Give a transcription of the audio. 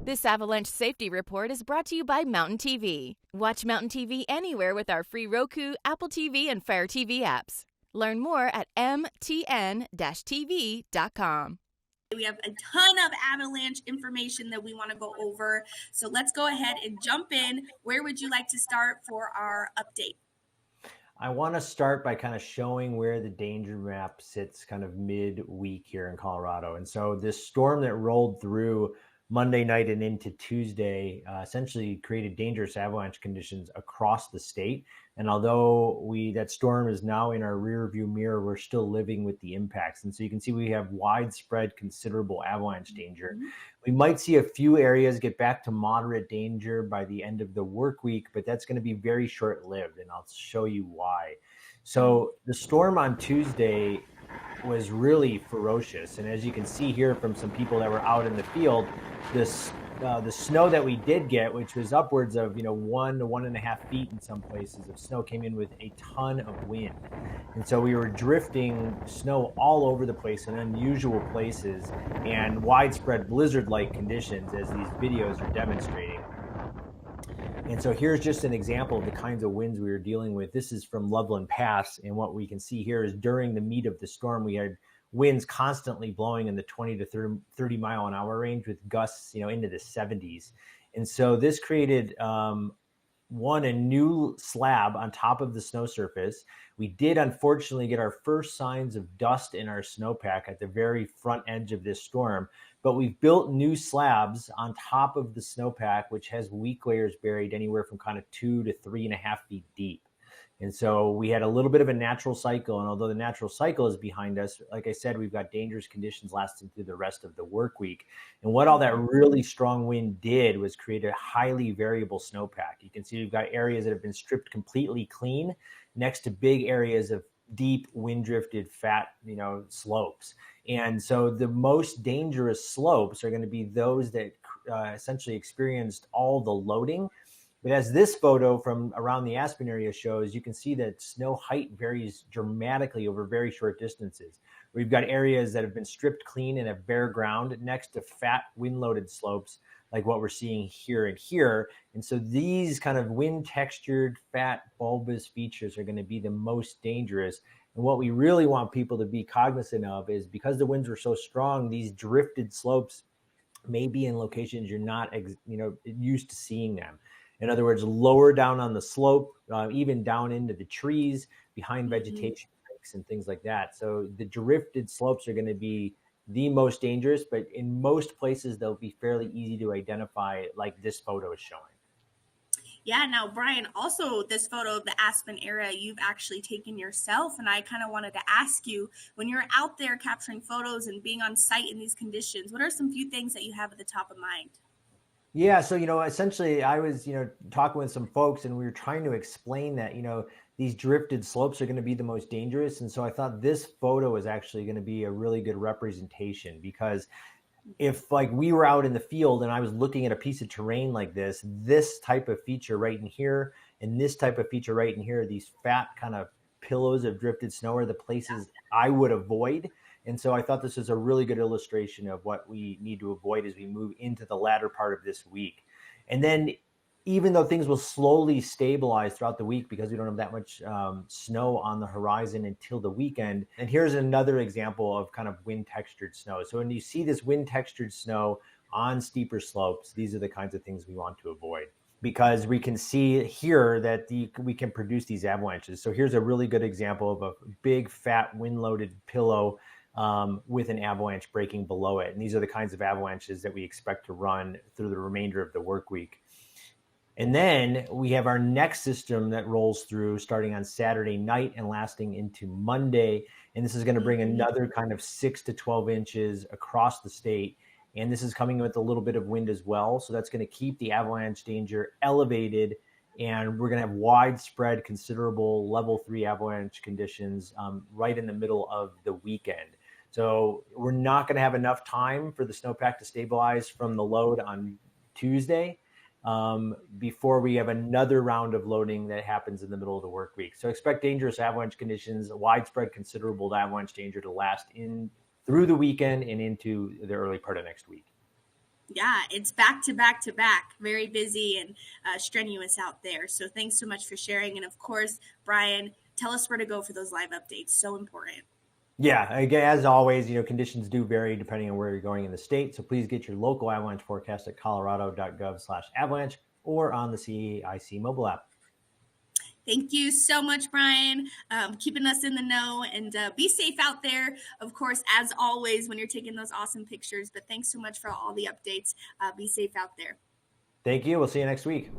This Avalanche Safety Report is brought to you by Mountain TV. Watch Mountain TV anywhere with our free Roku, Apple TV, and Fire TV apps. Learn more at mtn-tv.com. We have a ton of Avalanche information that we want to go over. So let's go ahead and jump in. Where would you like to start for our update? I want to start by kind of showing where the danger map sits kind of mid-week here in Colorado. And so this storm that rolled through Monday night and into Tuesday essentially created dangerous avalanche conditions across the state. And although that storm is now in our rear view mirror, we're still living with the impacts. And so you can see we have widespread, considerable avalanche danger. Mm-hmm. We might see a few areas get back to moderate danger by the end of the work week, but that's going to be very short-lived, and I'll show you why. So the storm on Tuesday was really ferocious. And as you can see here from some people that were out in the field, the snow that we did get, which was upwards of 1 to 1.5 feet in some places of snow, came in with a ton of wind. And so we were drifting snow all over the place in unusual places and widespread blizzard-like conditions, as these videos are demonstrating. And so here's just an example of the kinds of winds we were dealing with. This is from Loveland Pass, and what we can see here is during the meat of the storm, we had winds constantly blowing in the 20 to 30 mile an hour range with gusts, into the 70s. And so this created a new slab on top of the snow surface. We did unfortunately get our first signs of dust in our snowpack at the very front edge of this storm, but we've built new slabs on top of the snowpack, which has weak layers buried anywhere from kind of 2 to 3.5 feet deep. And so we had a little bit of a natural cycle. And although the natural cycle is behind us, like I said, we've got dangerous conditions lasting through the rest of the work week. And what all that really strong wind did was create a highly variable snowpack. You can see we've got areas that have been stripped completely clean next to big areas of deep wind drifted fat, slopes. And so the most dangerous slopes are going to be those that essentially experienced all the loading. But as this photo from around the Aspen area shows, you can see that snow height varies dramatically over very short distances. We've got areas that have been stripped clean and have bare ground next to fat wind-loaded slopes like what we're seeing here and here. And so these kind of wind-textured, fat, bulbous features are going to be the most dangerous. And what we really want people to be cognizant of is, because the winds were so strong, these drifted slopes may be in locations you're not used to seeing them. In other words, lower down on the slope, even down into the trees, behind vegetation breaks and things like that. So the drifted slopes are going to be the most dangerous, but in most places, they'll be fairly easy to identify, like this photo is showing. Yeah, now, Brian, also this photo of the Aspen area you've actually taken yourself. And I kind of wanted to ask you, when you're out there capturing photos and being on site in these conditions, what are some few things that you have at the top of mind? Yeah, so, essentially I was, talking with some folks, and we were trying to explain that, these drifted slopes are going to be the most dangerous. And so I thought this photo is actually going to be a really good representation, because if we were out in the field and I was looking at a piece of terrain like this type of feature right in here, and this type of feature right in here, these fat kind of pillows of drifted snow are the places I would avoid. And so I thought this is a really good illustration of what we need to avoid as we move into the latter part of this week. And then, even though things will slowly stabilize throughout the week because we don't have that much snow on the horizon until the weekend. And here's another example of kind of wind textured snow. So when you see this wind textured snow on steeper slopes, these are the kinds of things we want to avoid, because we can see here that we can produce these avalanches. So here's a really good example of a big fat wind loaded pillow with an avalanche breaking below it. And these are the kinds of avalanches that we expect to run through the remainder of the work week. And then we have our next system that rolls through starting on Saturday night and lasting into Monday. And this is going to bring another kind of 6 to 12 inches across the state. And this is coming with a little bit of wind as well. So that's going to keep the avalanche danger elevated. And we're going to have widespread, considerable level 3 avalanche conditions right in the middle of the weekend. So we're not going to have enough time for the snowpack to stabilize from the load on Tuesday before we have another round of loading that happens in the middle of the work week. So expect dangerous avalanche conditions, widespread, considerable avalanche danger to last in through the weekend and into the early part of next week. Yeah, it's back to back to back, very busy and strenuous out there. So thanks so much for sharing. And of course, Brian, tell us where to go for those live updates. So important. Yeah, again, as always, conditions do vary depending on where you're going in the state. So please get your local avalanche forecast at colorado.gov/avalanche or on the CAIC mobile app. Thank you so much, Brian, keeping us in the know, and be safe out there, of course, as always, when you're taking those awesome pictures. But thanks so much for all the updates. Be safe out there. Thank you. We'll see you next week.